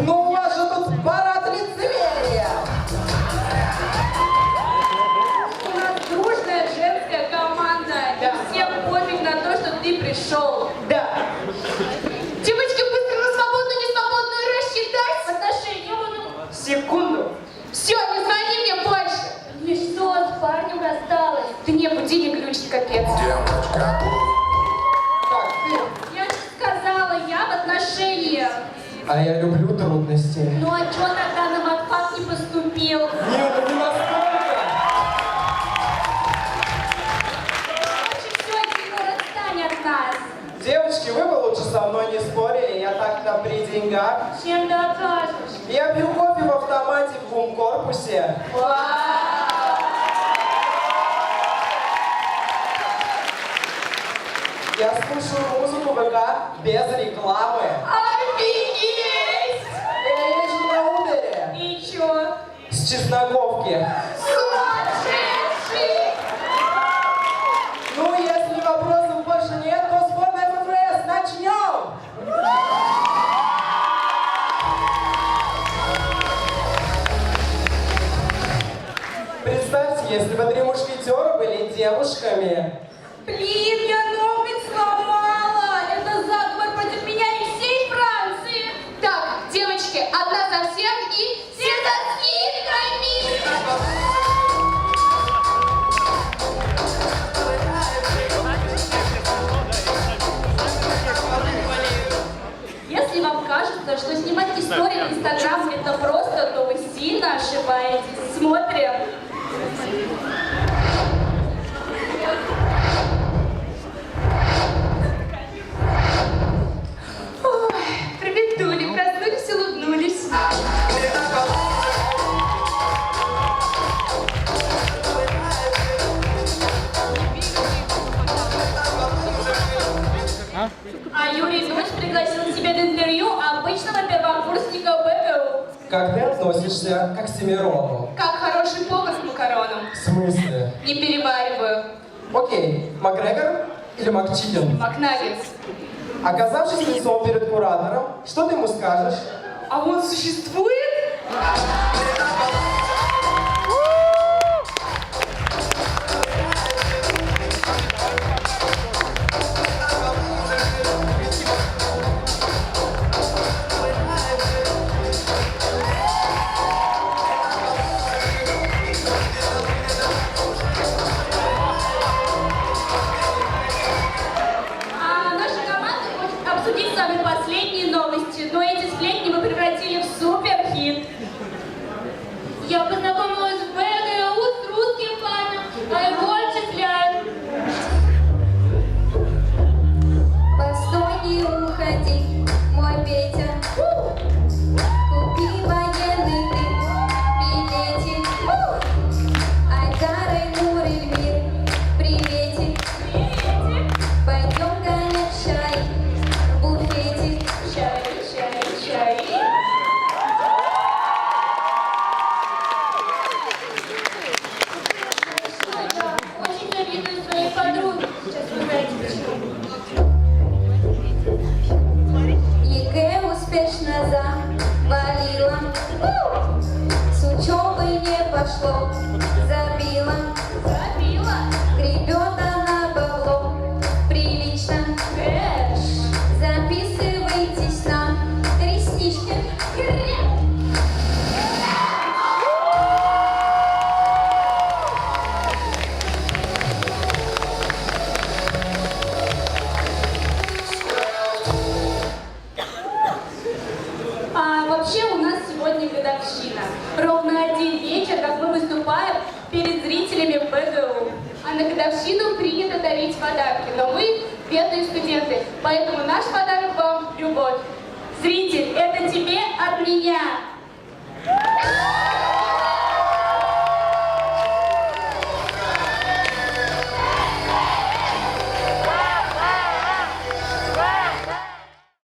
Ну у вас же тут парад лицемерия. У нас дружная женская команда. Да. Всем пофиг на то, что ты пришел. Да. Девочки, быстро на свободную, несвободную рассчитать отношения. Секунду. Все, не звони мне больше. И что, с парнем рассталась? Ты не буди, не ключ, капец. Так, ты. Я же сказала, я в отношениях. А я люблю трудности. Ну а чё тогда на матфак не поступил? Нет, ну не настолько. Короче, все, Тимур, отстань от нас. Девочки, вы бы лучше со мной не спорили, я так-то при деньгах. Чем докажешь? Я пью кофе в автомате в бум-корпусе. Я слушаю музыку ВК без рекламы. Офигеть! Я езжу на Убере И чё? с Чесноковки. Сумасшедший! Ну, если вопросов больше нет, то сборная ФФС, начнем! Представьте, если бы три мушкетера были девушками. Блин, я ноготь сломала! Это заговор против меня и всей Франции! Так, девочки, одна за всех и все за скидками! Если вам кажется, что снимать истории в Инстаграм это просто, то вы сильно ошибаетесь. Смотрим. Ой, приветули, проснулись, улыбнулись. А Юрий Дудь пригласил тебя на интервью обычного первокурсника БГУ. Как ты относишься к Оксимирону? Как хороший повар с макароном. В смысле? Не перевариваю. Окей, Макгрегор или Макчикен? Макнаггетс. Оказавшись лицом перед куратором, что ты ему скажешь? А он существует? А наша команда хочет обсудить самые последние новости, но эти сплетни мы превратили в суперхит. Я познакомилась в БГУ с русским парнем, а его отчисляют. Постой, не уходи, мой Петя. Купи военный ты билетик. Айдар, Айнур, Эльмир, приветик. Пойдем гонять чай в буфетик. Чай, чай, чай. Очень завидую своей подруге. Сейчас вы знаете почему. ЕГЭ успешно завалила. С учебы не пошло, забила. Гребет она бабло, прилично. Записывайтесь на реснички. А вообще у нас сегодня годовщина. Ровно один вечер, как мы выступаем перед зрителями БГУ. А на годовщину принято дарить подарки, но мы бедные студенты, поэтому наш подарок вам – любовь. Зритель, это тебе от меня.